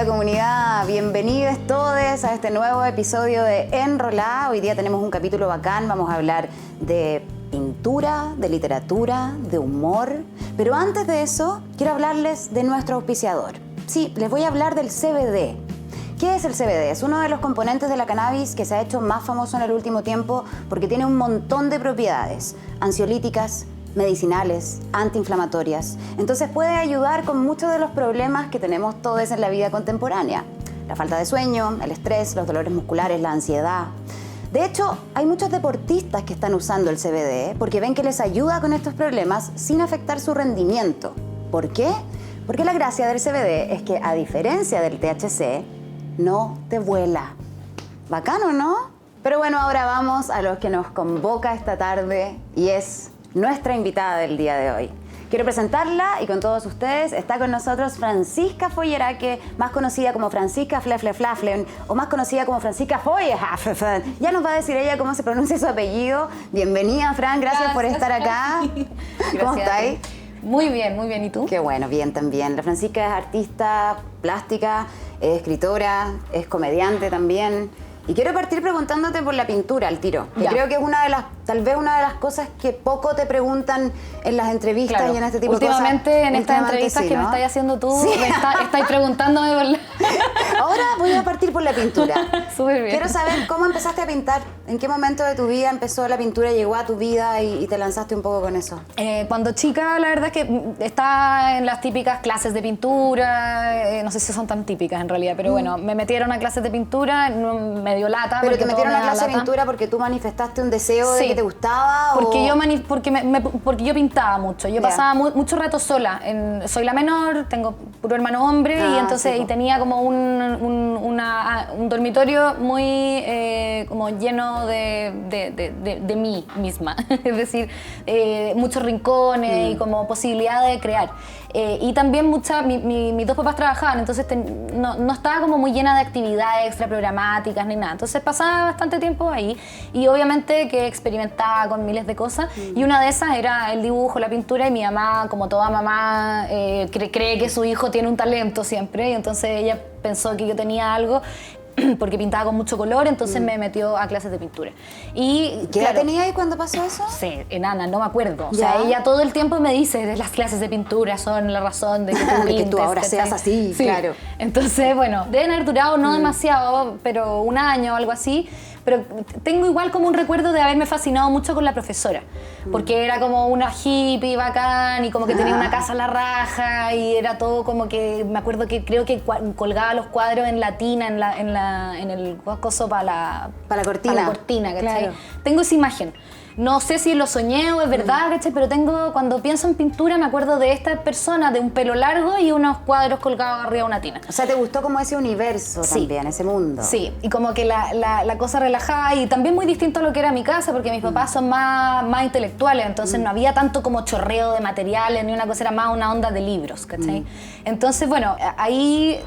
querida comunidad, bienvenidos todos a este nuevo episodio de Enrolá. Hoy día tenemos un capítulo bacán, vamos a hablar de pintura, de literatura, de humor. Pero antes de eso, quiero hablarles de nuestro auspiciador. Sí, les voy a hablar del CBD. ¿Qué es el CBD? Es uno de los componentes de la cannabis que se ha hecho más famoso en el último tiempo porque tiene un montón de propiedades ansiolíticas, medicinales, antiinflamatorias. Entonces puede ayudar con muchos de los problemas que tenemos todos en la vida contemporánea. La falta de sueño, el estrés, los dolores musculares, la ansiedad. De hecho, hay muchos deportistas que están usando el CBD porque ven que les ayuda con estos problemas sin afectar su rendimiento. ¿Por qué? Porque la gracia del CBD es que, a diferencia del THC, no te vuela. Bacano, ¿no? Pero bueno, ahora vamos a lo que nos convoca esta tarde y es nuestra invitada del día de hoy. Quiero presentarla y con todos ustedes está con nosotros Francisca Folleraque, más conocida como Francisca Flefleflaflen o más conocida como Francisca Folleraque. Ya nos va a decir ella cómo se pronuncia su apellido. Bienvenida, Fran, gracias por estar acá. ¿Cómo estáis? Muy bien, ¿y tú? Qué bueno, bien también. La Francisca es artista plástica, es escritora, es comediante también. Y quiero partir preguntándote por la pintura al tiro. Que creo que es tal vez una de las cosas que poco te preguntan en las entrevistas y en este tipo de cosas. Últimamente en estas entrevistas que me estás haciendo tú, estáis preguntándome por la... Ahora voy a partir por la pintura. Súper bien. Quiero saber cómo empezaste a pintar. ¿En qué momento de tu vida empezó la pintura, llegó a tu vida y te lanzaste un poco con eso? Cuando chica, la verdad es que estaba en las típicas clases de pintura, no sé si son tan típicas en realidad, pero bueno, me metieron a clases de pintura, me dio lata. ¿Pero te metieron a clase de pintura porque tú manifestaste un deseo de que te gustaba? Porque yo pintaba mucho. Yo pasaba mucho rato sola. Soy la menor, tengo puro hermano hombre y entonces y tenía como un dormitorio muy como lleno de mí misma. Es decir, muchos rincones y como posibilidad de crear. Y también mis dos papás trabajaban, entonces no estaba como muy llena de actividades extra programáticas ni nada. Entonces pasaba bastante tiempo ahí y obviamente que experimentaba con miles de cosas y una de esas era el dibujo, la pintura y mi mamá, como toda mamá, cree que su hijo tiene un talento siempre y entonces ella pensó que yo tenía algo porque pintaba con mucho color, entonces me metió a clases de pintura. Y ¿qué edad tenía ahí cuando pasó eso? Sí, enana, no me acuerdo. O sea, ella todo el tiempo me dice, las clases de pintura son la razón de que tú pintes. Que tú ahora seas así, sí. Claro. Entonces, bueno, deben haber durado no demasiado, pero un año o algo así. Pero tengo igual como un recuerdo de haberme fascinado mucho con la profesora, porque era como una hippie bacán y como que tenía una casa a la raja y era todo como que, me acuerdo que creo que colgaba los cuadros en la tina, en el coso para la cortina, ¿cachai? Claro. Tengo esa imagen. No sé si lo soñé o es verdad, ¿cachai? Pero cuando pienso en pintura me acuerdo de esta persona de un pelo largo y unos cuadros colgados arriba de una tina. O sea, ¿te gustó como ese universo también, ese mundo? Sí, y como que la cosa relajada y también muy distinto a lo que era mi casa porque mis papás son más intelectuales, entonces no había tanto como chorreo de materiales ni una cosa, era más una onda de libros, ¿cachai? Entonces, bueno, ahí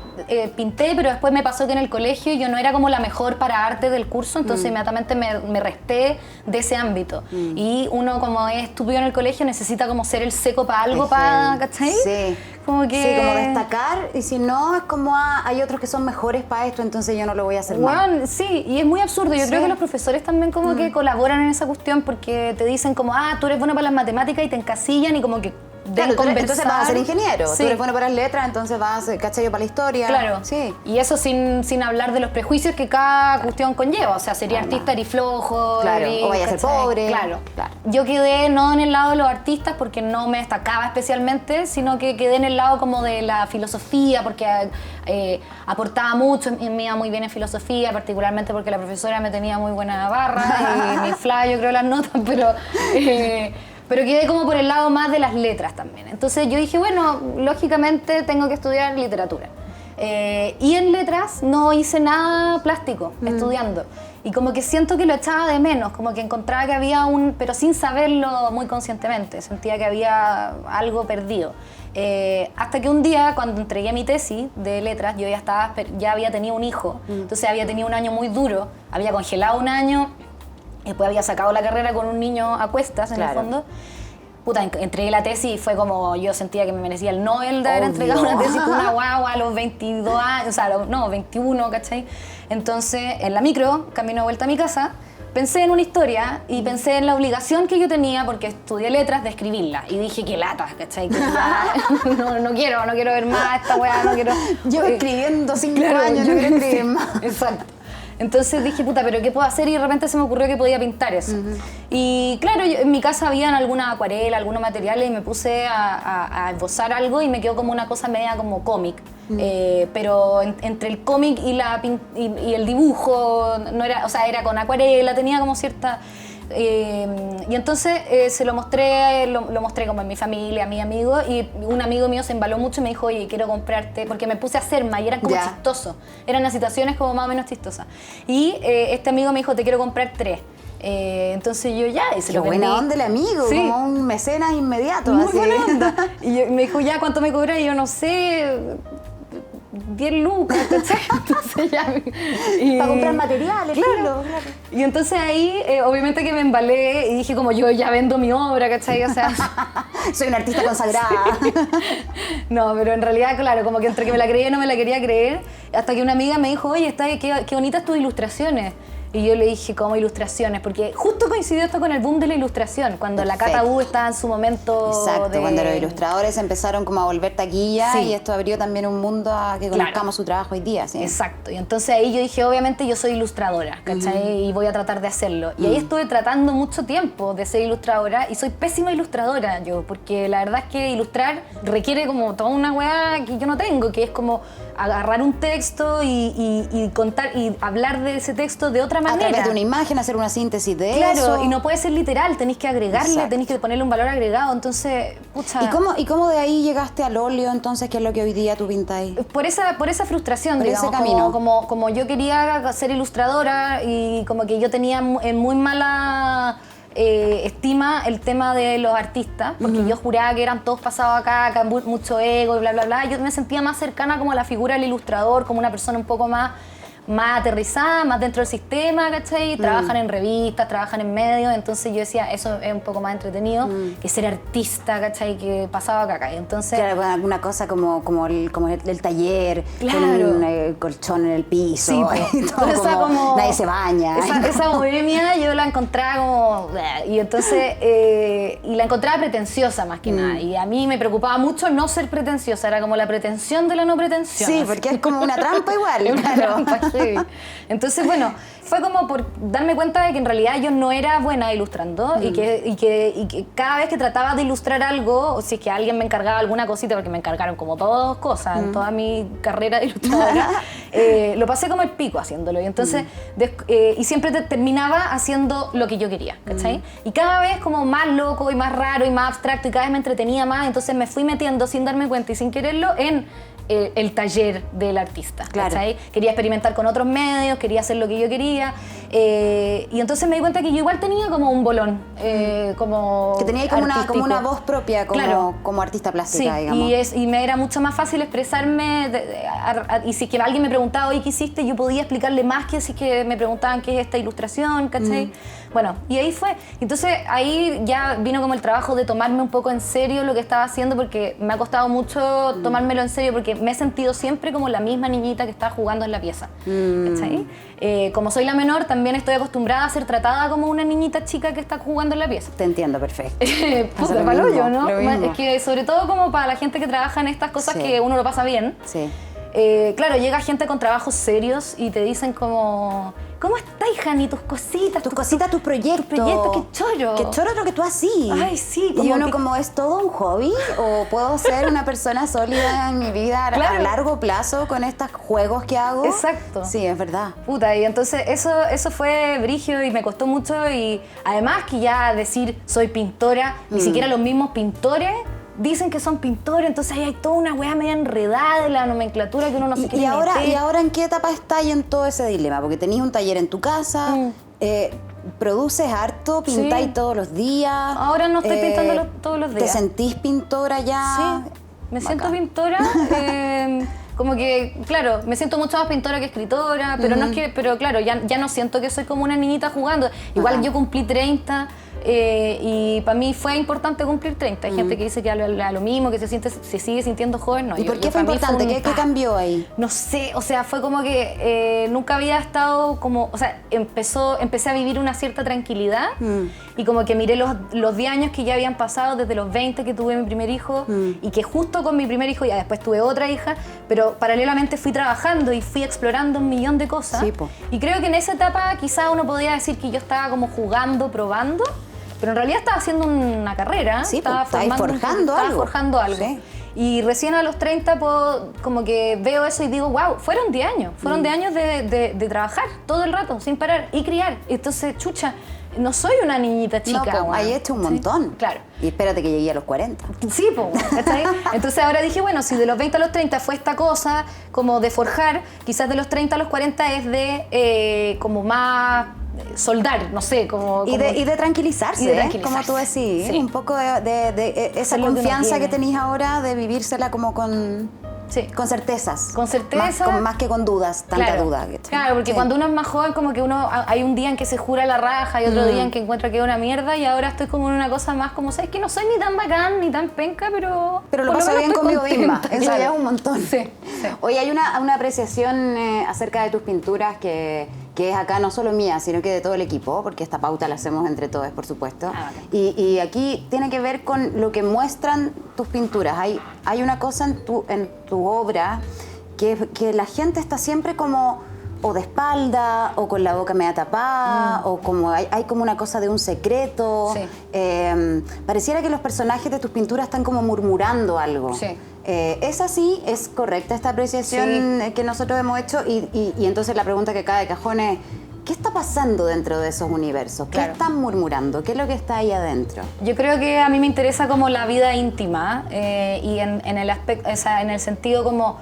pinté, pero después me pasó que en el colegio yo no era como la mejor para arte del curso, entonces inmediatamente me resté de ese ámbito. Y uno como es estúpido en el colegio necesita como ser el seco para algo, ¿cachai? Sí. Como destacar y si no es como hay otros que son mejores para esto, entonces yo no lo voy a hacer mal. Sí, y es muy absurdo. Yo creo que los profesores también como que colaboran en esa cuestión porque te dicen como, tú eres bueno para las matemáticas y te encasillan y como que entonces vas a ser ingeniero, tú eres bueno para las letras, entonces vas a ser para la historia. Claro, sí. Y eso sin hablar de los prejuicios que cada cuestión conlleva, o sea, sería artista y flojo, o vaya a ser pobre. Claro. Yo quedé no en el lado de los artistas porque no me destacaba especialmente, sino que quedé en el lado como de la filosofía, porque aportaba mucho, me iba muy bien en filosofía, particularmente porque la profesora me tenía muy buena barra y me inflaba yo creo las notas, pero quedé como por el lado más de las letras también. Entonces yo dije, bueno, lógicamente tengo que estudiar literatura. Y en letras no hice nada plástico estudiando. Y como que siento que lo echaba de menos, como que encontraba que había pero sin saberlo muy conscientemente, sentía que había algo perdido. Hasta que un día, cuando entregué mi tesis de letras, yo ya había tenido un hijo, entonces había tenido un año muy duro, había congelado un año, después había sacado la carrera con un niño a cuestas en el fondo. puta, entregué la tesis y fue como, yo sentía que me merecía el Nobel de haber entregado una tesis con una guagua a los 22 años, o sea, no, 21, ¿cachai? Entonces, en la micro, camino de vuelta a mi casa, pensé en una historia y pensé en la obligación que yo tenía, porque estudié letras, de escribirla. Y dije, qué lata, ¿cachai? Que ya, no quiero ver más esta weá, no quiero... Llevo escribiendo 5 años, no quiero escribir más. Exacto. Entonces dije, puta, ¿pero qué puedo hacer? Y de repente se me ocurrió que podía pintar eso. Y claro, en mi casa habían alguna acuarela, algunos materiales, y me puse a esbozar algo y me quedó como una cosa media como cómic. Pero entre el cómic y el dibujo, no era, o sea, era con acuarela, tenía como cierta... y entonces se lo mostré como en mi familia, a mi amigo, y un amigo mío se embaló mucho y me dijo, oye, quiero comprarte, porque me puse a hacer y eran como chistosos, eran las situaciones como más o menos chistosas. Y este amigo me dijo, te quiero comprar 3. Entonces yo ya, y se lo vendí. Qué buena onda el amigo, sí. Como un mecenas inmediato. Muy así. buena onda. Y me dijo, ya, ¿cuánto me cobras? Y yo no sé... 10 lucas, ¿cachai? Entonces ya... Para comprar materiales, claro. Y entonces ahí, obviamente que me embalé y dije como yo ya vendo mi obra, ¿cachai? O sea... Soy una artista consagrada. Sí. No, pero en realidad, claro, como que entre que me la creía y no me la quería creer, hasta que una amiga me dijo, oye, qué bonitas tus ilustraciones. Y yo le dije, ¿cómo ilustraciones? Porque justo coincidió esto con el boom de la ilustración, cuando la Cata U estaba en su momento. Exacto, cuando los ilustradores empezaron como a volver taquilla, y esto abrió también un mundo a que conozcamos su trabajo hoy día. ¿Sí? Exacto, y entonces ahí yo dije, obviamente yo soy ilustradora, ¿cachai? Y voy a tratar de hacerlo. Y ahí estuve tratando mucho tiempo de ser ilustradora, y soy pésima ilustradora yo, porque la verdad es que ilustrar requiere como toda una weá que yo no tengo, que es como agarrar un texto y contar y hablar de ese texto de otra manera. A través de una imagen, hacer una síntesis de eso. Claro, y no puede ser literal, tenéis que agregarle, tenéis que ponerle un valor agregado, entonces, pucha... ¿Y cómo de ahí llegaste al óleo, entonces, que es lo que hoy día tú pintáis? Por esa frustración, por digamos, ese camino. Como yo quería ser ilustradora y como que yo tenía en muy mala... estima el tema de los artistas, porque yo juraba que eran todos pasados acá mucho ego y bla, bla, bla. Yo me sentía más cercana como a la figura del ilustrador, como una persona un poco más aterrizada, más dentro del sistema, ¿cachai? Trabajan en revistas, trabajan en medios, entonces yo decía, eso es un poco más entretenido que ser artista, ¿cachai? Que pasaba acá. Entonces, claro, con alguna cosa como el taller, claro, con un colchón en el piso, sí, y todo como nadie se baña. Esa bohemia yo la encontraba como... Y entonces, y la encontraba pretenciosa más que nada. Y a mí me preocupaba mucho no ser pretenciosa, era como la pretensión de la no pretensión. Sí, porque es como una trampa igual. Una trampa. Sí. Entonces, bueno, fue como por darme cuenta de que en realidad yo no era buena ilustrando y que cada vez que trataba de ilustrar algo, o si es que alguien me encargaba alguna cosita, porque me encargaron como dos cosas en toda mi carrera de ilustradora, lo pasé como el pico haciéndolo. Y entonces, y siempre terminaba haciendo lo que yo quería, ¿cachai? Y cada vez como más loco y más raro y más abstracto y cada vez me entretenía más, entonces me fui metiendo sin darme cuenta y sin quererlo en el taller del artista, ¿cachai? Quería experimentar con otros medios, quería hacer lo que yo quería, y entonces me di cuenta que yo igual tenía como un bolón, como que tenía como una voz propia, como artista plástica, sí, digamos. Y me era mucho más fácil expresarme, y si es que alguien me preguntaba, oye, ¿qué hiciste? Yo podía explicarle más que si es que me preguntaban qué es esta ilustración, ¿cachai? Bueno, y ahí fue. Entonces ahí ya vino como el trabajo de tomarme un poco en serio lo que estaba haciendo, porque me ha costado mucho tomármelo en serio, porque me he sentido siempre como la misma niñita que está jugando en la pieza, ¿cachai? Como soy la menor, también estoy acostumbrada a ser tratada como una niñita chica que está jugando en la pieza. Te entiendo perfecto. Puta, palo yo, ¿no? Es que sobre todo como para la gente que trabaja en estas cosas, que uno lo pasa bien. Sí. Claro, llega gente con trabajos serios y te dicen como... ¿Cómo estás, Jani? Tus cositas, tus proyectos. Tus proyectos, qué choro. Qué choro lo que tú haces. Ay, sí. Y uno como, ¿es todo un hobby? ¿O puedo ser una persona sólida en mi vida a largo plazo con estos juegos que hago? Exacto. Sí, es verdad. Puta, y entonces eso fue brígido y me costó mucho. Y además que ya decir soy pintora, ni siquiera los mismos pintores dicen que son pintores, entonces ahí hay toda una weá media enredada de la nomenclatura que uno no se quiere meter. ¿Y ahora en qué etapa estás en todo ese dilema? Porque tenías un taller en tu casa, produces harto, pintáis todos los días. Ahora no estoy pintando todos los días. ¿Te sentís pintora ya? Sí, me siento pintora. Como que, claro, me siento mucho más pintora que escritora, pero no es que, pero claro, ya no siento que soy como una niñita jugando. Igual yo cumplí 30, y para mí fue importante cumplir 30. Hay gente que dice que a lo mismo, que se sigue sintiendo joven. No, ¿Y por qué fue importante? ¿Qué cambió ahí? No sé, o sea, fue como que nunca había estado como, o sea, empecé a vivir una cierta tranquilidad y como que miré los 10 años que ya habían pasado desde los 20 que tuve mi primer hijo y que justo con mi primer hijo ya después tuve otra hija, pero paralelamente fui trabajando y fui explorando un millón de cosas. Sí, y creo que en esa etapa quizá uno podría decir que yo estaba como jugando, probando, pero en realidad estaba haciendo una carrera, sí, estaba forjando algo. Sí. Y recién a los 30 como que veo eso y digo, wow, fueron 10 años. Fueron 10 años de trabajar todo el rato, sin parar, y criar. Entonces, chucha, no soy una niñita chica. No, ahí he hecho un montón. Sí, claro. Y espérate que llegué a los 40. Sí, ¿cachai? Entonces ahora dije, bueno, si de los 20 a los 30 fue esta cosa como de forjar, quizás de los 30 a los 40 es de como más soldar, no sé, como... Y de tranquilizarse, como tú decís, sí. Un poco de esa confianza que tenéis ahora de vivírsela como con certezas. Con certeza. Más que con dudas, tanta duda. Claro, porque cuando uno es más joven como que hay un día en que se jura la raja y otro día en que encuentra que es una mierda y ahora estoy como en una cosa más como, ¿sabes? Que no soy ni tan bacán ni tan penca, pero lo paso bien conmigo misma, eso claro. ya es un montón. Sí. Oye, hay una apreciación acerca de tus pinturas que es acá no solo mía, sino que de todo el equipo, porque esta pauta la hacemos entre todos, por supuesto. Okay. Y aquí tiene que ver con lo que muestran tus pinturas. Hay una cosa en tu obra que la gente está siempre como o de espalda, o con la boca media tapada, o como hay como una cosa de un secreto. Sí. Pareciera que los personajes de tus pinturas están como murmurando algo. Sí. ¿Es así? ¿Es correcta esta apreciación que nosotros hemos hecho? Y entonces la pregunta que cae de cajón es, ¿qué está pasando dentro de esos universos? ¿Qué están murmurando? ¿Qué es lo que está ahí adentro? Yo creo que a mí me interesa como la vida íntima y en el aspecto, o sea, en el sentido como...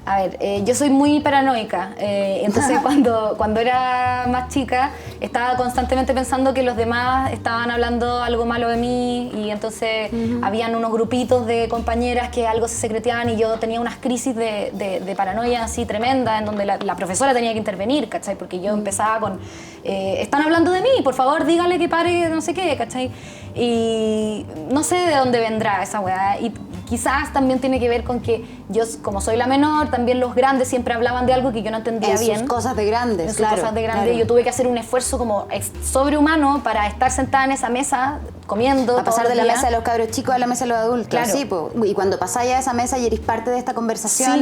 A ver, yo soy muy paranoica, entonces cuando era más chica estaba constantemente pensando que los demás estaban hablando algo malo de mí y entonces habían unos grupitos de compañeras que algo se secreteaban y yo tenía unas crisis de paranoia así tremenda en donde la profesora tenía que intervenir, ¿cachai? Porque yo empezaba con, están hablando de mí, por favor dígale que pare no sé qué, ¿cachai? Y no sé de dónde vendrá esa weá. Y quizás también tiene que ver con que yo, como soy la menor, también los grandes siempre hablaban de algo que yo no entendía bien. En sus cosas de grandes, claro. Cosas de grandes. Claro. Yo tuve que hacer un esfuerzo como sobrehumano para estar sentada en esa mesa comiendo. A pasar de la mesa de los cabros chicos a la mesa de los adultos. Claro. Sí, pues. Y cuando pasáis a esa mesa y eres parte de esta conversación,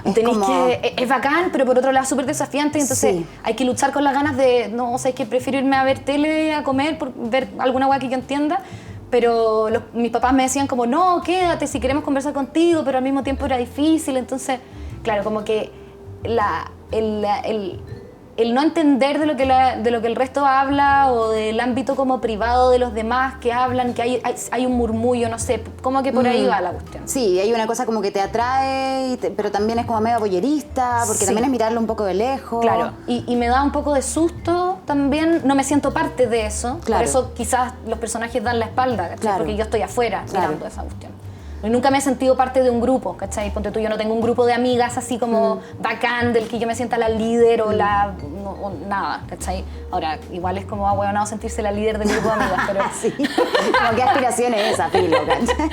sí. Es como... es bacán, pero por otro lado es súper desafiante. Entonces hay que luchar con las ganas de, no, o sea, es que prefiero irme a ver tele, a comer, ver alguna hueá que yo entienda. Pero mis papás me decían como, no, quédate si queremos conversar contigo, pero al mismo tiempo era difícil. Entonces, claro, como que el no entender de lo que el resto habla o del ámbito como privado de los demás que hablan, que hay un murmullo, no sé, como que por ahí va la cuestión. Sí, hay una cosa como que te atrae, pero también es como medio voyerista, porque también es mirarlo un poco de lejos. Claro, y me da un poco de susto también, no me siento parte de eso, por eso quizás los personajes dan la espalda, ¿cachai? Porque yo estoy afuera mirando esa cuestión. Y nunca me he sentido parte de un grupo, ¿cachai? Ponte tú, yo no tengo un grupo de amigas así como bacán, del que yo me sienta la líder o o nada, ¿cachai? Ahora, igual es como ahueonado sentirse la líder del grupo de amigas, pero... sí, como qué aspiración es esa, Pilo, ¿cachai?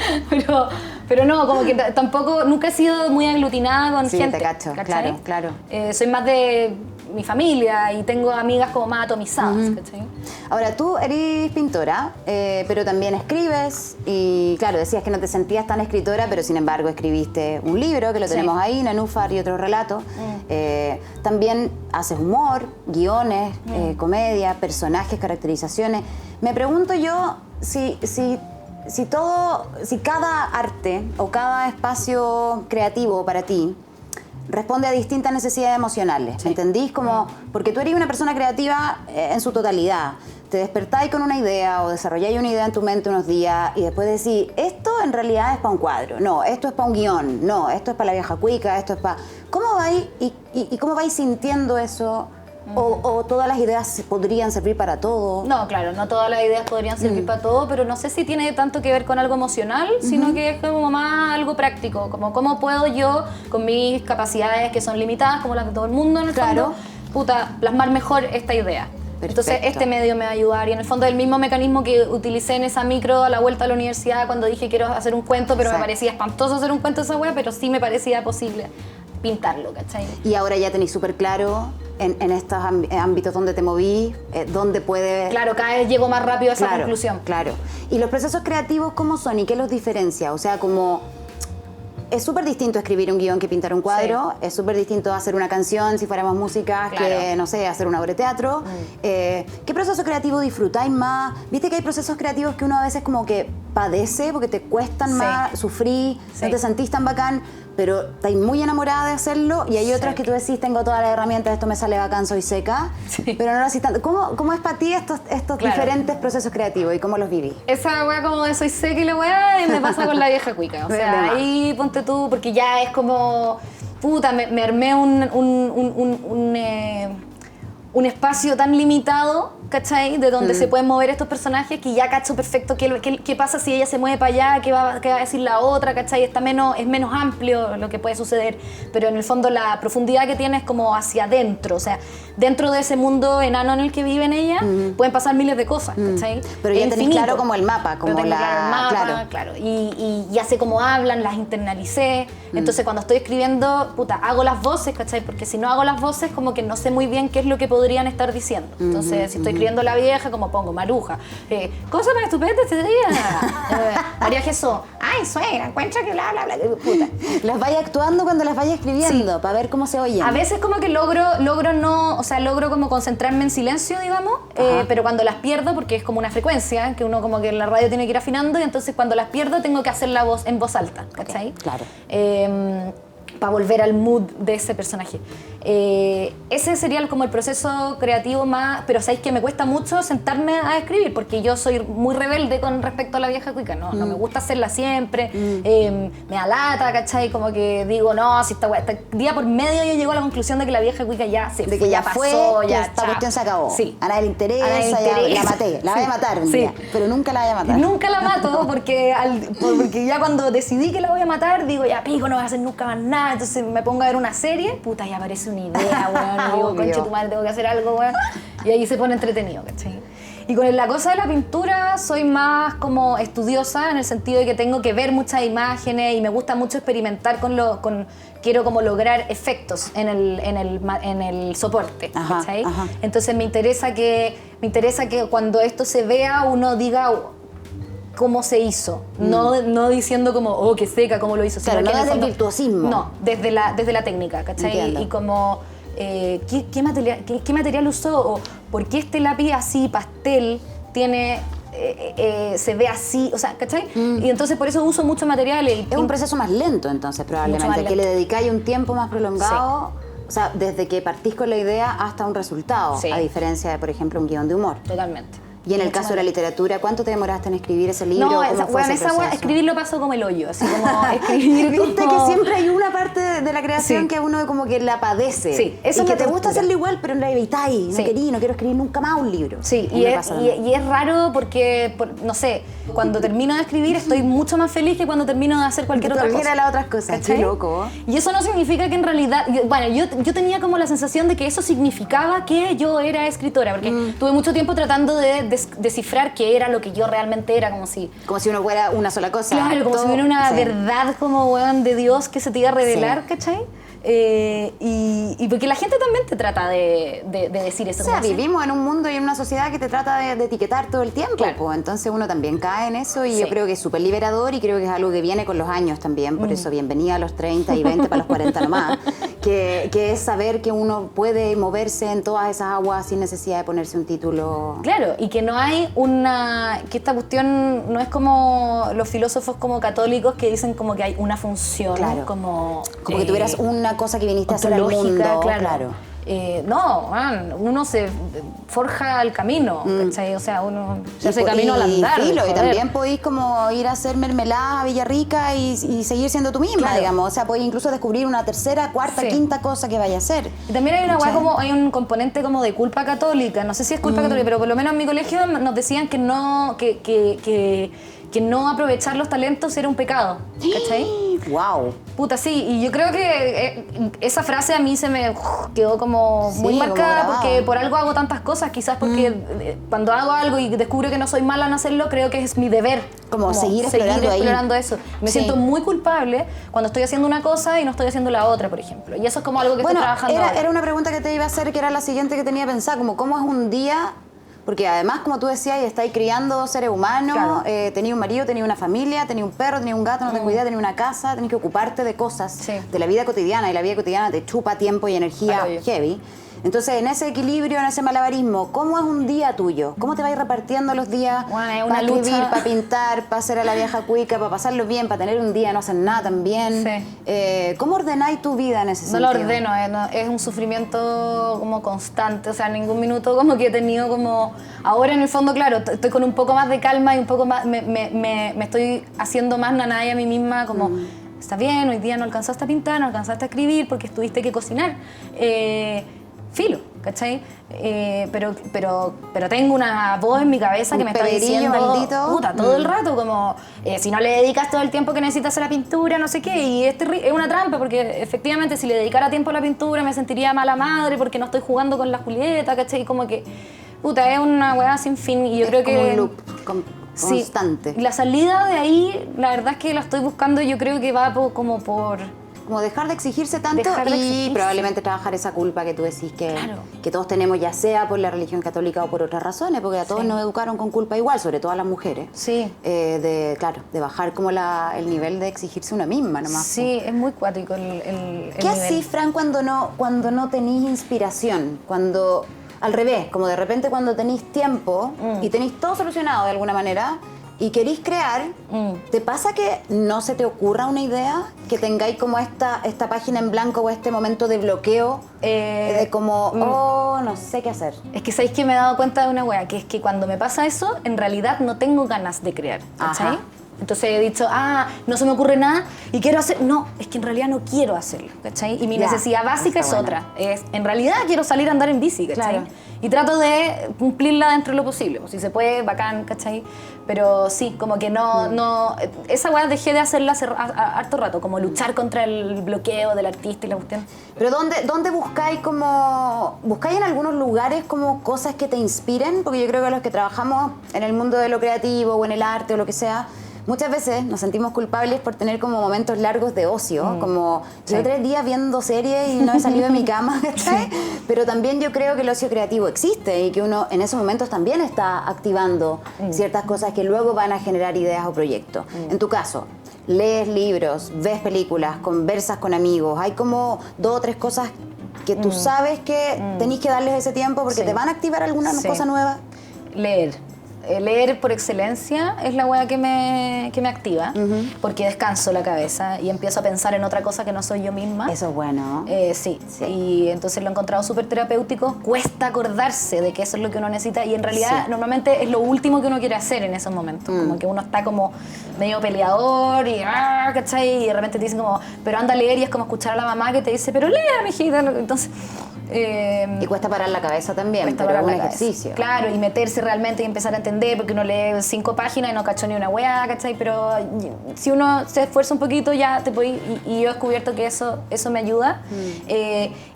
pero no, como que tampoco, nunca he sido muy aglutinada con gente. Sí, te cacho, ¿cachai? claro. Soy más de mi familia y tengo amigas como más atomizadas, ¿cachai? Ahora, tú eres pintora, pero también escribes y, claro, decías que no te sentías tan escritora, pero sin embargo escribiste un libro, que lo tenemos ahí, Nanúfar y otros relatos. También haces humor, guiones, comedia, personajes, caracterizaciones. Me pregunto yo si cada arte o cada espacio creativo para ti responde a distintas necesidades emocionales, ¿me entendís? Como, porque tú eres una persona creativa en su totalidad. Te despertáis con una idea o desarrolláis una idea en tu mente unos días y después decís, esto en realidad es para un cuadro, no, esto es para un guión, no, esto es para la vieja cuica, esto es para... ¿Cómo vais y cómo vais sintiendo eso? ¿O todas las ideas podrían servir para todo? No, claro, no todas las ideas podrían servir para todo, pero no sé si tiene tanto que ver con algo emocional, sino que es como más algo práctico, como cómo puedo yo, con mis capacidades que son limitadas, como las de todo el mundo en el fondo, plasmar mejor esta idea. Entonces este medio me va a ayudar y en el fondo el mismo mecanismo que utilicé en esa micro a la vuelta a la universidad cuando dije quiero hacer un cuento, pero me parecía espantoso hacer un cuento de esa wea, pero sí me parecía posible pintarlo, ¿cachai? Y ahora ya tenéis súper claro en estos ámbitos donde te moví, dónde puede... Claro, cada vez llego más rápido a esa conclusión. Claro. ¿Y los procesos creativos cómo son y qué los diferencia? O sea, como... Es súper distinto escribir un guión que pintar un cuadro, es súper distinto hacer una canción si fuéramos músicas que, no sé, hacer una obra de teatro. ¿Qué proceso creativo disfrutáis más? Viste que hay procesos creativos que uno a veces como que padece porque te cuestan más, sufrí, no te sentís tan bacán, pero estáis muy enamorada de hacerlo y hay otras que tú decís, tengo todas las herramientas, esto me sale bacán, soy seca, pero no lo haces tanto. ¿Cómo es para ti estos diferentes procesos creativos y cómo los vivís? Esa weá como de soy seca y la weá me pasa con la vieja cuica. O sea, ahí ponte tú, porque ya es como, puta, me armé un espacio tan limitado, ¿cachai? De donde se pueden mover estos personajes que ya cacho perfecto qué pasa si ella se mueve para allá, qué va a decir la otra, ¿cachai? Es menos amplio lo que puede suceder, pero en el fondo la profundidad que tiene es como hacia adentro, o sea, dentro de ese mundo enano en el que viven ella, pueden pasar miles de cosas, ¿cachai? Pero ya tenés claro como el mapa, como claro el mapa, claro. Y ya sé cómo hablan, las internalicé, entonces cuando estoy escribiendo, puta, hago las voces, ¿cachai? Porque si no hago las voces, como que no sé muy bien qué es lo que podrían estar diciendo. Entonces, si estoy escribiendo la vieja, como pongo Maruja, cosa más estupenda este día. María Jesús, ay, suegra, encuentra que bla, bla, bla, puta. Las vaya actuando cuando las vaya escribiendo, para ver cómo se oyen. A veces como que logro como concentrarme en silencio, digamos, pero cuando las pierdo, porque es como una frecuencia, que uno como que en la radio tiene que ir afinando, y entonces cuando las pierdo tengo que hacer la voz en voz alta, ¿cachai? Claro. Para volver al mood de ese personaje. Ese sería como el proceso creativo más, pero sabéis que me cuesta mucho sentarme a escribir porque yo soy muy rebelde con respecto a la vieja cuica, no me gusta hacerla siempre, me da lata, ¿cachai? Como que digo, no, si día por medio yo llego a la conclusión de que la vieja cuica ya se de que ya pasó, ya esta cuestión se acabó. Sí. A nadie le interesa, ya la maté, la voy a matar un día, pero nunca la voy a matar. Nunca la mato porque ya cuando decidí que la voy a matar, digo, ya pico, no voy a hacer nunca más nada, entonces me pongo a ver una serie, puta, y aparece una idea, weón, y digo, conche tu madre, tengo que hacer algo, weón, y ahí se pone entretenido, ¿cachai? Y con la cosa de la pintura soy más como estudiosa en el sentido de que tengo que ver muchas imágenes y me gusta mucho experimentar quiero como lograr efectos en el soporte, ¿cachai? Entonces me interesa que cuando esto se vea uno diga cómo se hizo, no diciendo como, oh, qué seca, cómo lo hizo. Claro, no desde el virtuosismo. No, desde la técnica, ¿cachai? Entiendo. Y como, ¿qué material usó? O ¿por qué este lápiz así, pastel, se ve así? O sea, ¿cachai? Y entonces por eso uso mucho material. Es un proceso más lento, entonces, probablemente, que le dedicáis un tiempo más prolongado. Sí. O sea, desde que partís con la idea hasta un resultado, a diferencia de, por ejemplo, un guión de humor. Totalmente. Y en el caso de la literatura, ¿cuánto te demoraste en escribir ese libro? No, escribir lo paso como el hoyo, así como escribir. Viste que siempre hay una parte de la creación que uno como que la padece. Sí, eso y que te gusta hacerlo igual, pero la evitáis. No quiero escribir nunca más un libro. Sí, y es raro porque, no sé, cuando termino de escribir estoy mucho más feliz que cuando termino de hacer cualquier otra cosa. Las otras cosas, qué loco. Y eso no significa que en realidad, yo tenía como la sensación de que eso significaba que yo era escritora, porque tuve mucho tiempo tratando de descifrar qué era lo que yo realmente era, como si uno fuera una sola cosa. Claro, como si hubiera una verdad como weón de Dios que se te iba a revelar, ¿cachai? Y porque la gente también te trata de decir eso. O sea, vivimos en un mundo y en una sociedad que te trata de etiquetar todo el tiempo, pues, entonces uno también cae en eso y yo creo que es súper liberador y creo que es algo que viene con los años también, por eso bienvenida a los 30 y 20 para los 40 nomás, que es saber que uno puede moverse en todas esas aguas sin necesidad de ponerse un título. Claro, y que no hay que esta cuestión no es como los filósofos como católicos que dicen como que hay una función, como que tuvieras una cosa que viniste a hacer al mundo. Claro. No, uno se forja el camino, ¿cachai? O sea, uno se hace camino al andar. Y también podéis como ir a hacer mermelada a Villarrica y seguir siendo tú misma, digamos. O sea, podéis incluso descubrir una tercera, cuarta, quinta cosa que vaya a hacer. Y también hay hay un componente como de culpa católica. No sé si es culpa católica, pero por lo menos en mi colegio nos decían que no aprovechar los talentos era un pecado, ¿cachai? Wow. Puta, sí, y yo creo que esa frase a mí se me quedó como muy marcada, porque por algo hago tantas cosas, quizás porque cuando hago algo y descubro que no soy mala en hacerlo, creo que es mi deber. Como seguir explorando eso. Me siento muy culpable cuando estoy haciendo una cosa y no estoy haciendo la otra, por ejemplo. Y eso es como algo que estoy trabajando ahora. Era una pregunta que te iba a hacer, que era la siguiente que tenía pensada, como cómo es un día. Porque además, como tú decías, estáis criando seres humanos, claro. Tenías un marido, tenías una familia, tenías un perro, tenías un gato, no tengo idea, tenías una casa, tenés que ocuparte de cosas, de la vida cotidiana, y la vida cotidiana te chupa tiempo y energía heavy. Entonces, en ese equilibrio, en ese malabarismo, ¿cómo es un día tuyo? ¿Cómo te vas repartiendo los días para escribir, para pintar, para hacer a la vieja cuica, para pasarlo bien, para tener un día no hacer nada también? Sí. ¿Cómo ordenáis tu vida en ese sentido? No lo ordeno, es un sufrimiento como constante, o sea, en ningún minuto como que he tenido como... Ahora en el fondo, claro, estoy con un poco más de calma y un poco más... Me estoy haciendo más nanay a mí misma, como... Está bien, hoy día no alcanzaste a pintar, no alcanzaste a escribir porque tuviste que cocinar. Filo, ¿cachai? Pero tengo una voz en mi cabeza que me está diciendo, maldito. Puta, todo el rato, como si no le dedicas todo el tiempo que necesitas a la pintura, no sé qué, y es una trampa, porque efectivamente si le dedicara tiempo a la pintura me sentiría mala madre porque no estoy jugando con la Julieta, ¿cachai? Como que, puta, es una weá sin fin, y yo creo que... Es un loop constante. Sí, la salida de ahí, la verdad es que la estoy buscando, yo creo que va como dejar de exigirse tanto y probablemente trabajar esa culpa que tú decís que todos tenemos, ya sea por la religión católica o por otras razones, porque a todos nos educaron con culpa igual, sobre todo a las mujeres. Sí. De bajar como el nivel de exigirse una misma nomás. Sí, es muy cuático el ¿Qué hacís, Fran, cuando no tenís inspiración? Cuando, al revés, como de repente cuando tenís tiempo y tenís todo solucionado de alguna manera, y querís crear, ¿te pasa que no se te ocurra una idea? Que tengáis como esta página en blanco o este momento de bloqueo, de como, no sé qué hacer. Es que sabéis que me he dado cuenta de una wea, que es que cuando me pasa eso, en realidad no tengo ganas de crear, ¿cachai? Entonces he dicho, no se me ocurre nada y quiero hacer... No, es que en realidad no quiero hacerlo, ¿cachai? Y mi necesidad básica es otra. En realidad quiero salir a andar en bici, ¿cachai? Claro. Y trato de cumplirla dentro de lo posible. Pues, si se puede, bacán, ¿cachai? Pero sí, como que no... Esa weá dejé de hacerla hace harto rato, como luchar contra el bloqueo del artista y la cuestión. Pero ¿dónde buscáis como... ¿Buscáis en algunos lugares como cosas que te inspiren? Porque yo creo que los que trabajamos en el mundo de lo creativo o en el arte o lo que sea... Muchas veces nos sentimos culpables por tener como momentos largos de ocio, como yo 3 días viendo series y no he salido de mi cama, ¿cachai? Pero también yo creo que el ocio creativo existe y que uno en esos momentos también está activando ciertas cosas que luego van a generar ideas o proyectos. En tu caso, lees libros, ves películas, conversas con amigos, hay como 2 o 3 cosas que tú sabes que tenés que darles ese tiempo porque te van a activar alguna cosa nueva. Leer por excelencia es la weá que me activa, porque descanso la cabeza y empiezo a pensar en otra cosa que no soy yo misma. Eso es bueno. Sí, y entonces lo he encontrado súper terapéutico. Cuesta acordarse de que eso es lo que uno necesita y en realidad normalmente es lo último que uno quiere hacer en esos momentos. Como que uno está como medio peleador y ¿cachai? Y de repente te dicen como, pero anda a leer, y es como escuchar a la mamá que te dice, pero lea, mijita. Entonces... y cuesta parar la cabeza también, pero es un ejercicio. Claro, y meterse realmente y empezar a entender, porque uno lee 5 páginas y no cachó ni una weá, ¿cachai? Pero si uno se esfuerza un poquito ya te puede, y yo he descubierto que eso me ayuda.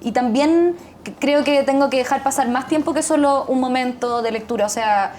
Y también creo que tengo que dejar pasar más tiempo que solo un momento de lectura, o sea...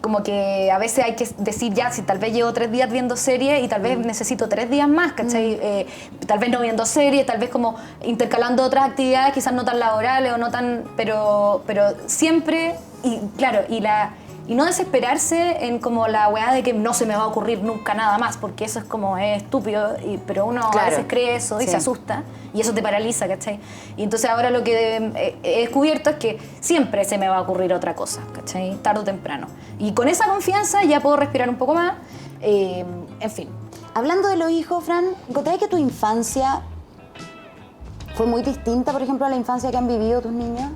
como que a veces hay que decir ya, si tal vez llevo 3 días viendo series y tal vez necesito 3 días más, ¿cachai? Tal vez no viendo series, tal vez como intercalando otras actividades, quizás no tan laborales o no tan... Pero siempre, y claro, y no desesperarse en como la weá de que no se me va a ocurrir nunca nada más, porque eso es como estúpido, pero uno a veces cree eso y se asusta, y eso te paraliza, ¿cachai? Y entonces ahora lo que he descubierto es que siempre se me va a ocurrir otra cosa, ¿cachai? Tarde o temprano. Y con esa confianza ya puedo respirar un poco más, en fin. Hablando de los hijos, Fran, ¿encontrás que tu infancia fue muy distinta, por ejemplo, a la infancia que han vivido tus niños?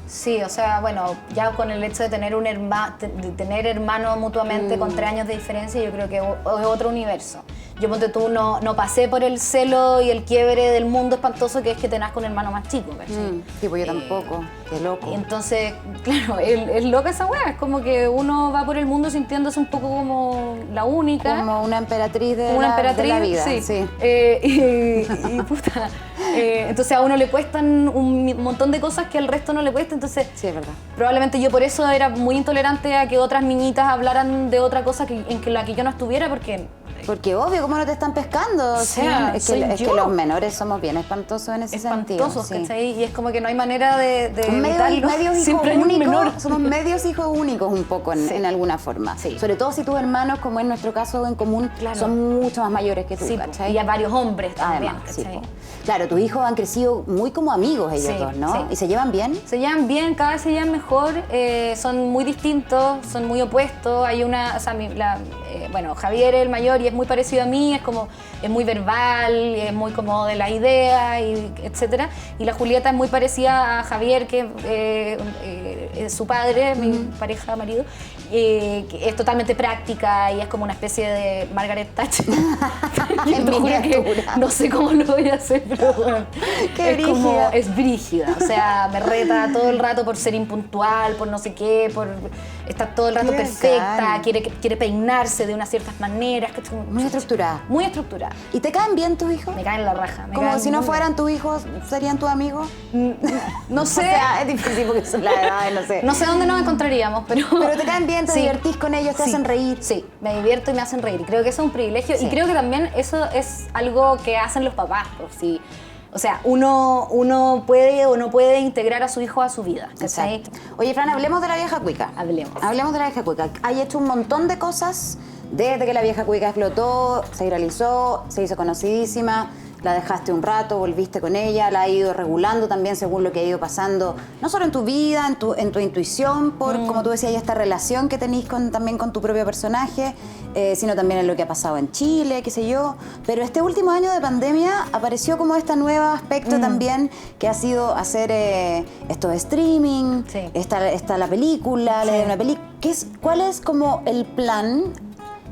Sí, o sea, bueno, ya con el hecho de tener hermanos mutuamente con 3 años de diferencia, yo creo que es otro universo. yo ponte tú, no pasé por el celo y el quiebre del mundo espantoso que es que tenás con un hermano más chico, ¿cachai? Sí, pues yo tampoco, qué loco. Entonces, claro, es loca esa weá, es como que uno va por el mundo sintiéndose un poco como la única. Como una emperatriz de emperatriz, la vida. Sí. Y puta, entonces a uno le cuestan un montón de cosas que al resto no le cuesta, entonces Sí, es verdad. probablemente yo por eso era muy intolerante a que otras niñitas hablaran de otra cosa en la que yo no estuviera, Porque obvio, ¿cómo no te están pescando? O sea, es soy que yo. los menores somos bien espantosos en ese sentido. espantosos, Sí. ¿cachai? Y es como que no hay manera de evitarlo. Medios hijos Siempre hay un únicos, menor. somos medios hijos únicos un poco en alguna forma. Sí. Sobre todo si tus hermanos, como en nuestro caso en común, Claro. son mucho más mayores que tú, Sí, ¿cachai? y a varios hombres también, Además, sí, ¿cachai? po. Claro, tus hijos han crecido muy como amigos ellos Sí, dos, ¿no? sí. ¿Y se llevan bien? Se llevan bien, cada vez se llevan mejor, son muy distintos, son muy opuestos. Hay una, o sea, bueno, Javier es el mayor y es muy parecido a mí, es muy verbal, es muy como de la idea, etcétera. Y la Julieta es muy parecida a Javier, que es su padre, mi pareja, marido, que es totalmente práctica y es como una especie de Margaret Thatcher. En Te juro que miniatura. no sé cómo lo voy a hacer, pero bueno, Qué brígida. es brígida, o sea, me reta todo el rato por ser impuntual, por no sé qué, por estar todo el rato Qué perfecta, bacán. quiere peinarse de unas ciertas maneras. Muy estructurada. Muy estructurada. ¿Y te caen bien tus hijos? Me caen la raja. me Como caen si no muy fueran tus hijos, ¿serían tus amigos? bien. No sé, O sea, es difícil porque son la edad, no sé. no sé dónde nos encontraríamos, pero... Pero te caen bien, te Sí. divertís con ellos, te Sí. hacen reír. Sí, me divierto y me hacen reír. Y creo que eso es un privilegio. Sí. Y creo que también eso es algo que hacen los papás. Pues, sí. O sea, uno puede o no puede integrar a su hijo a su vida. ¿Cachai? Exacto. Oye, Fran, hablemos de la vieja cuica. Hablemos. Hablemos de la vieja cuica. Hay hecho un montón de cosas desde que la vieja cuica explotó, se viralizó, se hizo conocidísima. La dejaste un rato, volviste con ella, la ha ido regulando también según lo que ha ido pasando, no solo en tu vida, en tu intuición, por, como tú decías, esta relación que tenés también con tu propio personaje, sino también en lo que ha pasado en Chile, qué sé yo. Pero este último año de pandemia apareció como este nuevo aspecto también, que ha sido hacer esto de streaming, Sí. está la película, Sí. leer una película. ¿Cuál es como el plan?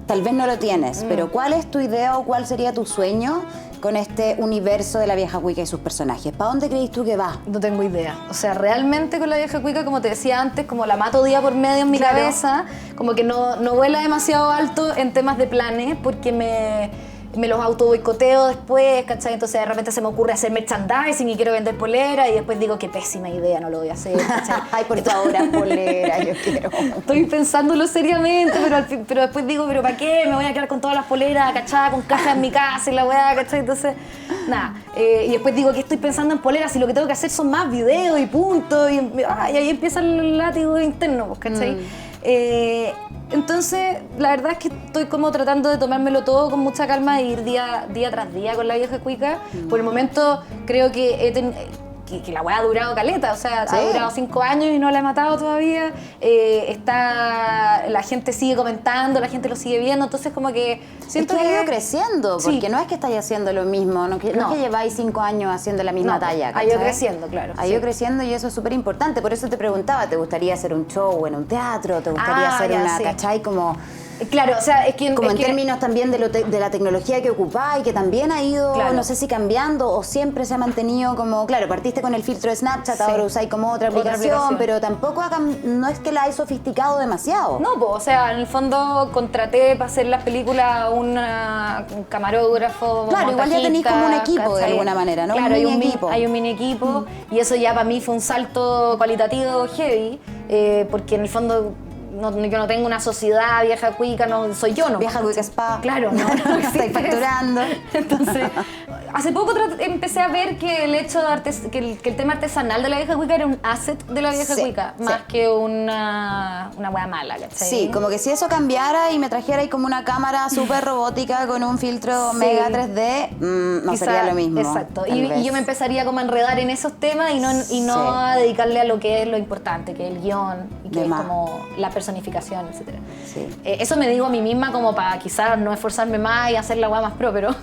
Tal vez no lo tienes, pero ¿cuál es tu idea o cuál sería tu sueño con este universo de la vieja cuica y sus personajes? ¿Para dónde crees tú que va? No tengo idea. O sea, realmente con la vieja cuica, como te decía antes, como la mato día por medio en mi Claro. cabeza, como que no vuela demasiado alto en temas de planes, porque me los auto boicoteo después, ¿cachai? Entonces de repente se me ocurre hacer merchandising y quiero vender polera y después digo, qué pésima idea, no lo voy a hacer, ¿cachai? Ay, por favor, polera, yo quiero. Estoy pensándolo seriamente, pero después digo, ¿pero para qué? Me voy a quedar con todas las poleras, ¿cachai? Con cajas en mi casa y la weá, ¿cachai? Entonces, nada. Y después digo, ¿qué estoy pensando en poleras? Si lo que tengo que hacer son más videos y punto. Y ahí empieza el látigo interno, pues, ¿cachai? Entonces, la verdad es que estoy como tratando de tomármelo todo con mucha calma e ir día tras día con la vieja cuica. Por el momento, creo que que la weá ha durado caleta, o sea, Sí. ha durado 5 años y no la he matado todavía. La gente sigue comentando, la gente lo sigue viendo, entonces como que siento es que ha ido que creciendo, Sí. porque no es que estáis haciendo lo mismo, no es No. que lleváis 5 años haciendo la misma No, talla. ha ido ¿cachai? creciendo, claro, Ha ido sí. creciendo y eso es súper importante. Por eso te preguntaba, ¿te gustaría hacer un show en un teatro? ¿Te gustaría hacer ya, una, sí. cachai? Como Claro, o sea, es que... Como es en que- términos también de la tecnología que ocupáis, que también ha ido, Claro. no sé si cambiando o siempre se ha mantenido como, claro, partiste con el filtro de Snapchat, Sí. ahora usáis como otra aplicación, pero tampoco no es que la hay sofisticado demasiado. No, pues, o sea, en el fondo contraté para hacer las películas a un camarógrafo, Claro, igual ya tenéis como un equipo de ¿cachai? alguna manera, ¿no? Claro, Un hay mini equipo. hay un mini equipo y eso ya para mí fue un salto cualitativo heavy, porque en el fondo yo no tengo una sociedad vieja cuica, no soy yo, ¿no? Vieja cuica spa. Claro, no Estáis existe facturando. eso. Entonces, hace poco empecé a ver que el hecho de que el tema artesanal de la vieja cuica era un asset de la vieja Sí, cuica, sí. más que una hueá mala, ¿cachai? Sí, como que si eso cambiara y me trajera ahí como una cámara súper robótica con un filtro Sí. mega 3D, no Quizá- sería lo mismo. Exacto. tal Y vez. yo me empezaría como a enredar en esos temas y no Sí. a dedicarle a lo que es lo importante, que es el guión y que De es más. como la personificación, etc. Sí. Eso me digo a mí misma como para quizás no esforzarme más y hacer la weá más pro, pero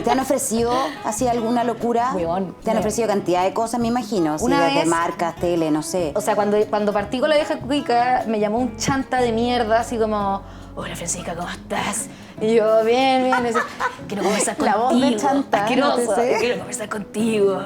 ¿Te han ofrecido así alguna locura? Weón, ¿Te han me- ofrecido cantidad de cosas, me imagino? Sí, Una desde vez- marcas, tele, no sé. o sea, cuando partí con la vieja cuica me llamó un chanta de mierda, así como, hola Francisca, ¿cómo estás? Y yo, bien, bien. Dice, quiero conversar contigo. La voz de chantada. Asqueroso. Quiero conversar contigo.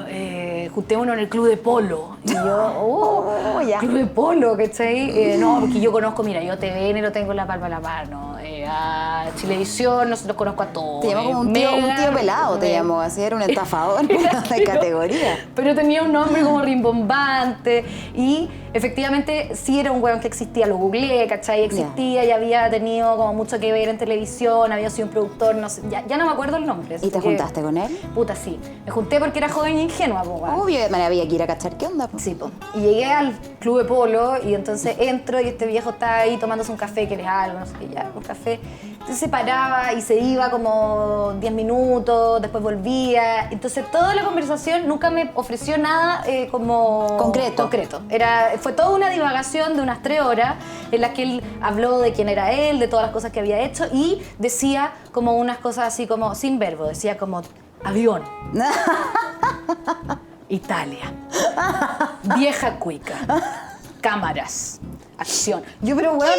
Juntémonos en el club de polo. Y yo, ya. club de polo, ¿cachai? No, porque yo conozco, mira, yo TVN lo tengo en la palma de la mano. A Chilevisión, los conozco a todos. Te llamó como un tío pelado, te llamó, así era un estafador de categoría. Pero tenía un nombre como rimbombante y efectivamente sí era un hueón que existía, lo googleé, ¿cachai? Existía y había tenido como mucho que ver en televisión, había sido un productor, no sé, ya no me acuerdo el nombre. ¿Y te juntaste con él? Puta, sí. Me junté porque era joven e ingenua, po, weón. Obvio, me había que ir a cachar qué onda, po. Sí, po. Y llegué al club de polo y entonces entro y este viejo está ahí tomándose un café, ¿quieres algo? No sé qué, ya, un café. Entonces se paraba y se iba como 10 minutos, después volvía. Entonces toda la conversación nunca me ofreció nada como... Concreto. Fue toda una divagación de unas 3 horas en las que él habló de quién era él, de todas las cosas que había hecho y decía como unas cosas así como sin verbo, decía como avión, Italia, vieja cuica, cámaras, acción. Yo, pero weón,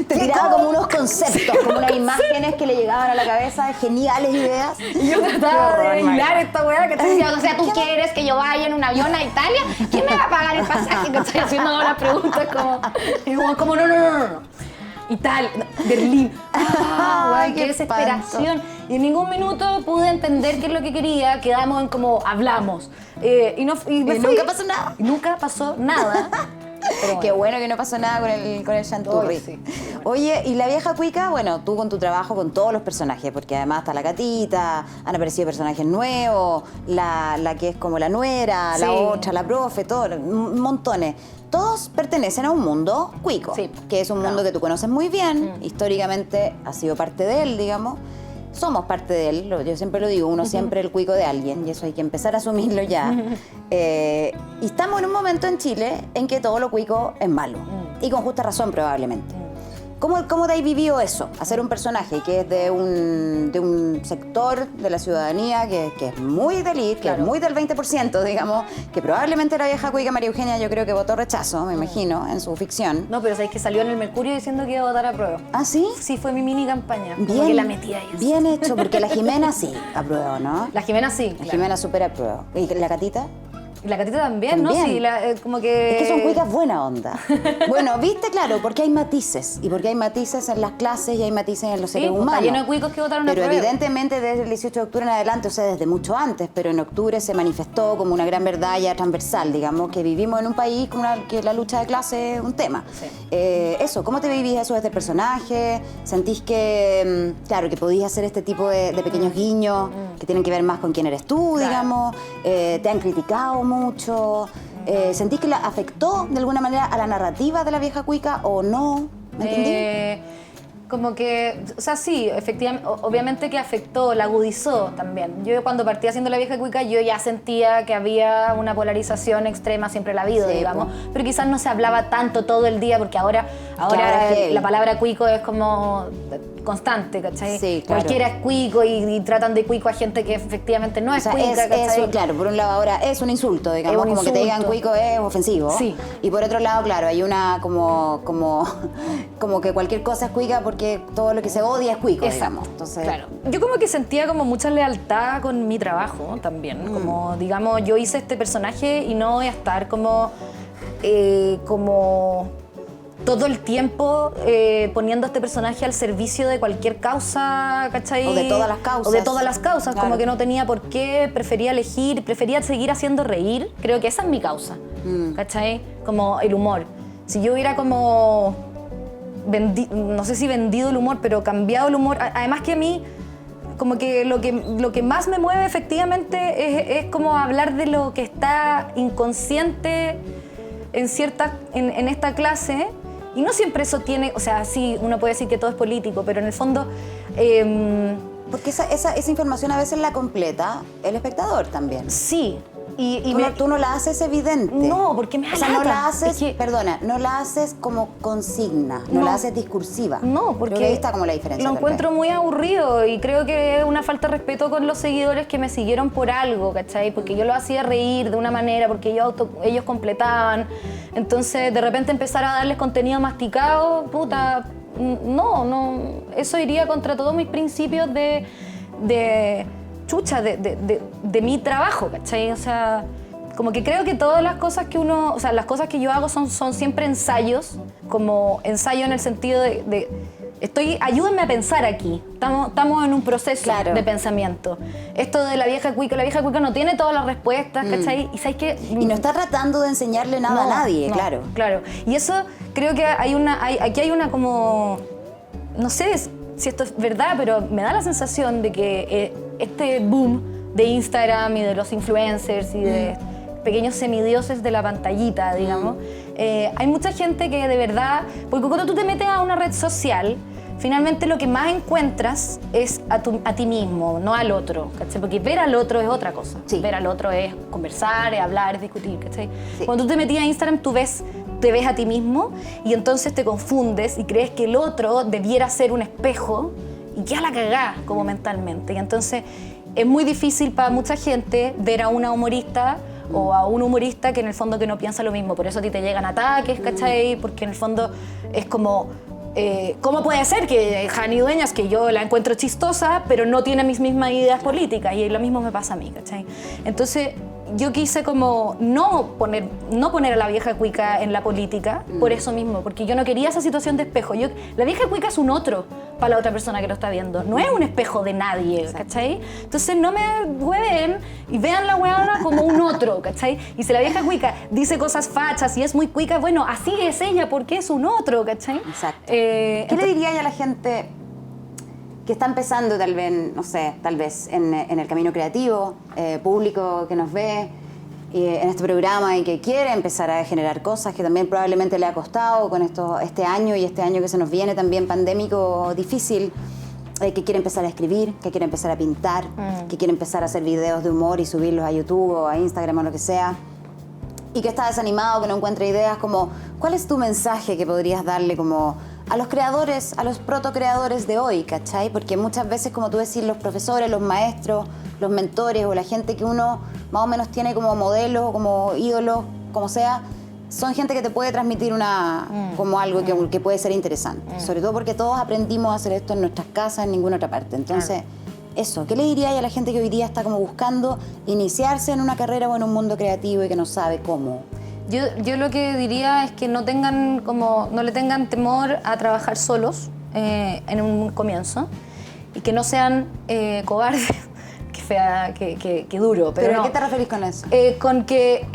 te tiraba como unos conceptos, como unas imágenes que le llegaban a la cabeza, geniales ideas. Y yo trataba de hilar esta weá que te decía, o sea, ¿tú quieres que yo vaya en un avión a Italia? ¿Quién me va a pagar el pasaje? Que estoy haciendo ahora preguntas como no. Italia, Berlín. Ay, qué desesperación. Y en ningún minuto pude entender qué es lo que quería. Quedamos en como hablamos. Y nunca pasó nada. Nunca pasó nada. Pero bueno. Qué bueno que no pasó nada con el chanturri. Sí. Oye, y la vieja cuica, bueno, tú con tu trabajo con todos los personajes, porque además está la Catita, han aparecido personajes nuevos, la que es como la nuera, la otra, la profe, todo, montones. Todos pertenecen a un mundo cuico, que es un mundo que tú conoces muy bien, históricamente has sido parte de él, digamos. Somos parte de él, yo siempre lo digo, uno siempre es el cuico de alguien y eso hay que empezar a asumirlo ya. Y estamos en un momento en Chile en que todo lo cuico es malo y con justa razón probablemente. ¿Cómo te has vivido eso? Hacer un personaje que es de un sector de la ciudadanía que es muy de elite, que es muy del 20%, digamos, que probablemente la vieja cuica María Eugenia yo creo que votó rechazo, me imagino, en su ficción. No, pero sabéis que salió en el Mercurio diciendo que iba a votar a prueba. ¿Ah, sí? Sí, fue mi mini campaña. Bien, como que la metí ahí. Así. Bien hecho, porque la Jimena sí aprueba, ¿no? La Jimena sí. La Jimena súper aprueba. ¿Y la Catita? Y la Catita también, ¿no? Sí, como que... Es que son cuicas buena onda. Bueno, viste, claro, porque hay matices. Y porque hay matices en las clases y hay matices en los seres humanos. Está lleno de cuicos que votaron a Pero prueba. evidentemente desde el 18 de octubre en adelante, o sea, desde mucho antes, pero en octubre se manifestó como una gran verdad ya transversal, digamos, que vivimos en un país que la lucha de clase es un tema. Sí. Eso, ¿cómo te vivís eso desde el personaje? ¿Sentís que, claro, que podías hacer este tipo de pequeños guiños que tienen que ver más con quién eres tú, digamos? ¿Te han criticado mucho? ¿Sentís que la afectó de alguna manera a la narrativa de la vieja cuica o no? ¿Me entendí? Como que, o sea, sí, efectivamente, obviamente que afectó, la agudizó también. Yo cuando partí haciendo La vieja cuica, yo ya sentía que había una polarización extrema, siempre la ha habido, digamos, pero quizás no se hablaba tanto todo el día, porque ahora la palabra cuico es como constante, ¿cachai? Sí, claro. Cualquiera es cuico y tratan de cuico a gente que efectivamente no es cuica, ¿cachai? Eso, claro, por un lado ahora es un insulto, digamos, como que te digan cuico es ofensivo. Sí. Y por otro lado, claro, hay una como que cualquier cosa es cuica porque todo lo que se odia es cuico, digamos. Entonces, claro. Yo como que sentía como mucha lealtad con mi trabajo también. Como, digamos, yo hice este personaje y no voy a estar como todo el tiempo poniendo a este personaje al servicio de cualquier causa, ¿cachai? O de todas las causas. O de todas las causas, claro. Como que no tenía por qué, prefería seguir haciendo reír. Creo que esa es mi causa, ¿cachai? Como el humor. Si yo hubiera como, no sé si vendido el humor, pero cambiado el humor, además que a mí, como que lo que más me mueve efectivamente es como hablar de lo que está inconsciente en esta clase. Y no siempre eso tiene, o sea, sí, uno puede decir que todo es político, pero en el fondo... porque esa información a veces la completa el espectador también. Sí. Tú no la haces evidente. No, porque me da no la haces, no la haces como consigna, no la haces discursiva. No, porque creo que ahí está como la diferencia. Lo encuentro muy aburrido y creo que es una falta de respeto con los seguidores que me siguieron por algo, ¿cachai? Porque yo lo hacía reír de una manera, porque ellos completaban. Entonces, de repente empezar a darles contenido masticado, puta... no, eso iría contra todos mis principios de mi trabajo, ¿cachai? O sea, como que creo que todas las cosas que uno, o sea, las cosas que yo hago son siempre ensayos, como ensayo en el sentido ayúdenme a pensar aquí. Estamos en un proceso de pensamiento. Esto de la vieja cuica no tiene todas las respuestas, ¿cachai? Y ¿sabes qué? Y no está tratando de enseñarle nada a nadie, claro. Claro. Y eso creo que aquí hay una como, no sé si esto es verdad, pero me da la sensación de que este boom de Instagram y de los influencers y de pequeños semidioses de la pantallita, digamos, hay mucha gente que de verdad, porque cuando tú te metes a una red social, finalmente lo que más encuentras es a ti mismo, no al otro, ¿cachai? Porque ver al otro es otra cosa. Sí. Ver al otro es conversar, es hablar, es discutir, ¿cachai? Sí. Cuando tú te metías a Instagram, te ves a ti mismo y entonces te confundes y crees que el otro debiera ser un espejo y ya la cagás como mentalmente. Y entonces es muy difícil para mucha gente ver a una humorista o a un humorista que en el fondo que no piensa lo mismo. Por eso a ti te llegan ataques, ¿cachai? Porque en el fondo es como... ¿cómo puede ser que Jani Dueñas, que yo la encuentro chistosa, pero no tiene mis mismas ideas políticas? Y lo mismo me pasa a mí, ¿cachai? Entonces yo quise como no poner a la vieja cuica en la política por eso mismo, porque yo no quería esa situación de espejo. La vieja cuica es un otro para la otra persona que lo está viendo, no es un espejo de nadie, ¿cachai? Entonces no me hueven y vean la huevona como un otro, ¿cachai? Y si la vieja cuica dice cosas fachas y es muy cuica, bueno, así es ella porque es un otro, ¿cachai? Exacto. ¿Qué le diría a la gente que está empezando tal vez en el camino creativo, público que nos ve en este programa y que quiere empezar a generar cosas que también probablemente le ha costado con este año y este año que se nos viene también pandémico difícil, que quiere empezar a escribir, que quiere empezar a pintar, que quiere empezar a hacer videos de humor y subirlos a YouTube o a Instagram o lo que sea, y que está desanimado, que no encuentra ideas, como, ¿cuál es tu mensaje que podrías darle como a los creadores, a los protocreadores de hoy, ¿cachai? Porque muchas veces, como tú decís, los profesores, los maestros, los mentores o la gente que uno más o menos tiene como modelo, como ídolo, como sea, son gente que te puede transmitir como algo que puede ser interesante. Sobre todo porque todos aprendimos a hacer esto en nuestras casas, en ninguna otra parte. Entonces, eso, ¿qué le diría a la gente que hoy día está como buscando iniciarse en una carrera o en un mundo creativo y que no sabe cómo? Yo lo que diría es que no le tengan temor a trabajar solos en un comienzo y que no sean cobardes. Qué fea, qué duro. ¿Pero no. a qué te referís con eso? Con que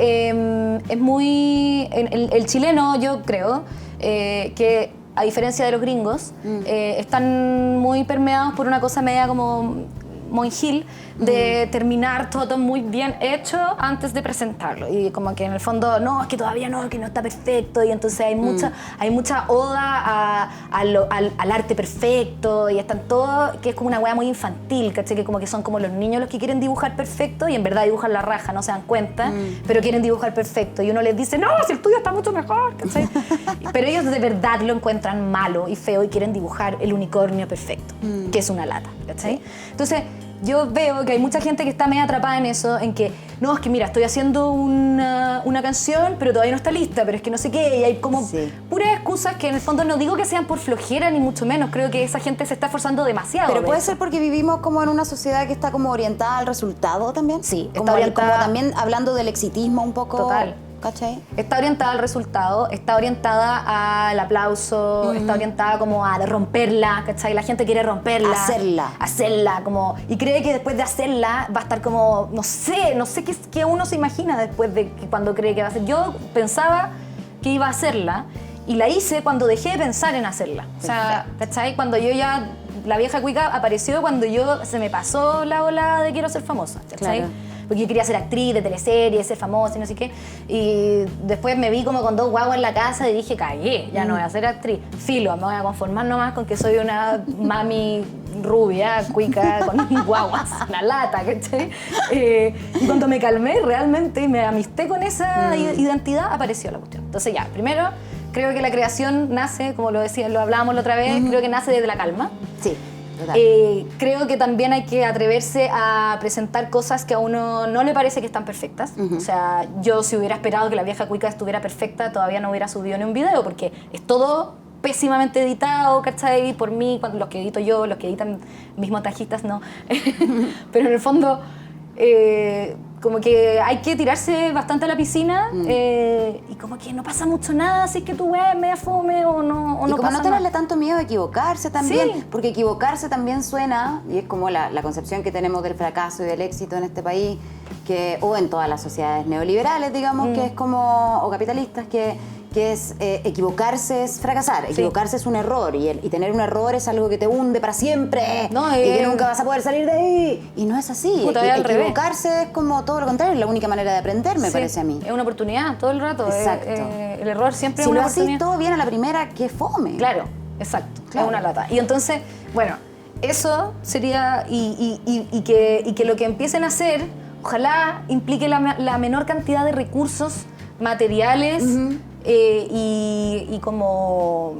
es muy... El chileno, yo creo, que a diferencia de los gringos, están muy permeados por una cosa media como monjil de terminar todo muy bien hecho antes de presentarlo, y como que en el fondo no, es que todavía no, que no está perfecto, y entonces hay mucha oda al arte perfecto, y están todos, que es como una wea muy infantil, ¿cachai? Que como que son como los niños los que quieren dibujar perfecto y en verdad dibujan la raja, no se dan cuenta, pero quieren dibujar perfecto, y uno les dice, no, si el tuyo está mucho mejor, ¿cachai? Pero ellos de verdad lo encuentran malo y feo y quieren dibujar el unicornio perfecto, que es una lata, ¿cachai? Entonces yo veo que hay mucha gente que está medio atrapada en eso, en que, no, es que mira, estoy haciendo una canción, pero todavía no está lista, pero es que no sé qué, y hay como puras excusas que en el fondo no digo que sean por flojera, ni mucho menos, creo que esa gente se está esforzando demasiado. Pero puede ser porque vivimos como en una sociedad que está como orientada al resultado también. Sí, está orientada. Como también hablando del exitismo un poco. Total. ¿Cachai? Está orientada al resultado, está orientada al aplauso, está orientada como a romperla, ¿cachai? La gente quiere romperla. Hacerla, como... Y cree que después de hacerla va a estar como... No sé qué uno se imagina después de que cuando cree que va a hacer. Yo pensaba que iba a hacerla y la hice cuando dejé de pensar en hacerla. O sea, ¿cachai? Cuando yo ya... La vieja cuica apareció cuando se me pasó la ola de quiero ser famosa, ¿cachai? Claro. Porque yo quería ser actriz de teleseries, ser famosa y no sé qué. Y después me vi como con 2 guaguas en la casa y dije, cagué, ya no voy a ser actriz. Filo, me voy a conformar nomás con que soy una mami rubia, cuica, con guaguas, una lata, ¿cachai? Y cuando me calmé realmente y me amisté con esa identidad, apareció la cuestión. Entonces ya, primero, creo que la creación nace, como lo hablábamos la otra vez, creo que nace desde la calma. Sí. Creo que también hay que atreverse a presentar cosas que a uno no le parece que están perfectas. O sea, yo si hubiera esperado que la vieja cuica estuviera perfecta, todavía no hubiera subido ni un video, porque es todo pésimamente editado, ¿cachai? Por mí, los que edito yo, los que editan mis montajistas, no. Pero en el fondo, como que hay que tirarse bastante a la piscina y como que no pasa mucho nada, así que tu web me fome o no y como pasa no tenerle nada. tanto miedo a equivocarse también, Sí. porque equivocarse también suena, y es como la concepción que tenemos del fracaso y del éxito en este país, o en todas las sociedades neoliberales, digamos, que es como, o capitalistas, que es equivocarse es fracasar, equivocarse es un error y tener un error es algo que te hunde para siempre No, y que nunca vas a poder salir de ahí. Y no es así. Puta, al revés. Equivocarse es como todo lo contrario, es la única manera de aprender, me Sí, parece a mí. Es una oportunidad todo el rato. Exacto. El error siempre Si es una lo haces oportunidad. todo bien a la primera, que fome. Claro, exacto. Claro. Es una lata. Y entonces, bueno, eso sería. Y que lo que empiecen a hacer, ojalá implique la menor cantidad de recursos materiales y como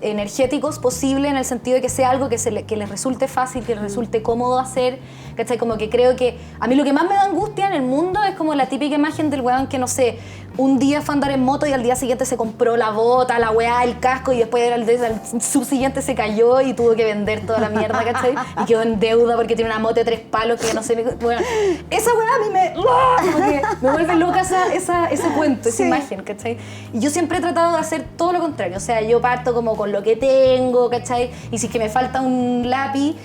energéticos posible, en el sentido de que sea algo que les resulte fácil, que les resulte cómodo hacer, ¿cachai? Como que creo que a mí lo que más me da angustia en el mundo es como la típica imagen del weón que, no sé, un día fue a andar en moto y al día siguiente se compró la bota, la weá, el casco, y después al subsiguiente se cayó y tuvo que vender toda la mierda, ¿cachai? Y quedó en deuda porque tiene una moto de 3 palos que ya no sé... Bueno, esa weá a mí me vuelve loca ese cuento, esa imagen, ¿cachai? Y yo siempre he tratado de hacer todo lo contrario, o sea, yo parto como con lo que tengo, ¿cachai? Y si es que me falta un lápiz,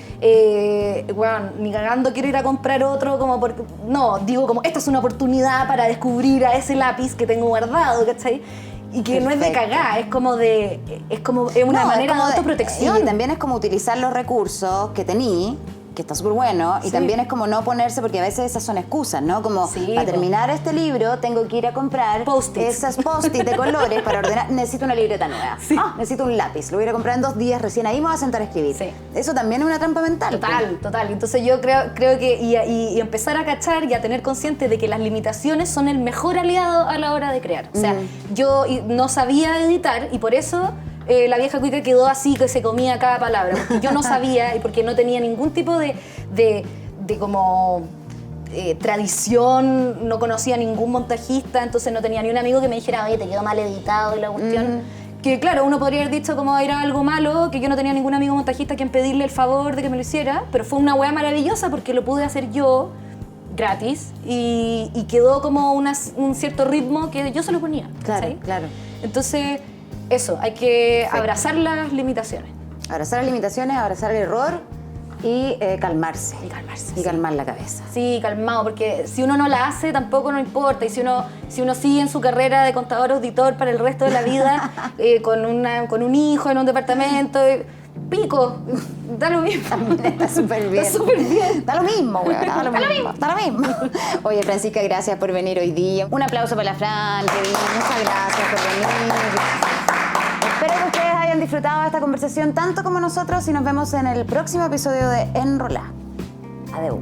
bueno, ni cagando quiero ir a comprar otro, como porque... No, digo como, esta es una oportunidad para descubrir a ese lápiz que tengo guardado, ¿cachai? Y que no es de cagar, es una manera de autoprotección. Y también es como utilizar los recursos que tení, que está súper bueno, y también es como no ponerse, porque a veces esas son excusas, ¿no? Como, para terminar este libro tengo que ir a comprar esas post-it de colores para ordenar, necesito una libreta nueva, necesito un lápiz, lo voy a ir a comprar en 2 días, recién ahí me voy a sentar a escribir. Eso también es una trampa mental. Total. Entonces yo creo que, y empezar a cachar y a tener consciente de que las limitaciones son el mejor aliado a la hora de crear. O sea, yo no sabía editar y por eso... la vieja cuica quedó así, que se comía cada palabra, porque yo no sabía y porque no tenía ningún tipo de como tradición, no conocía ningún montajista, entonces no tenía ni un amigo que me dijera, oye, te quedó mal editado y la cuestión. Que claro, uno podría haber dicho como era algo malo, que yo no tenía ningún amigo montajista a quien pedirle el favor de que me lo hiciera, pero fue una weá maravillosa porque lo pude hacer yo gratis y quedó como un cierto ritmo que yo se lo ponía. Claro. Entonces... Eso, hay que abrazar las limitaciones. Abrazar las limitaciones, abrazar el error y calmarse. Y calmar la cabeza. Sí, calmado, porque si uno no la hace tampoco no importa. Y si uno sigue en su carrera de contador auditor para el resto de la vida, con un hijo en un departamento, pico, da lo mismo. Está súper bien. Está súper bien. Da lo mismo, weón. Da lo mismo. Oye, Francisca, gracias por venir hoy día. Un aplauso para la Fran, que vino. Muchas gracias por venir. Espero que ustedes hayan disfrutado de esta conversación tanto como nosotros y nos vemos en el próximo episodio de Enrolá. Adeu.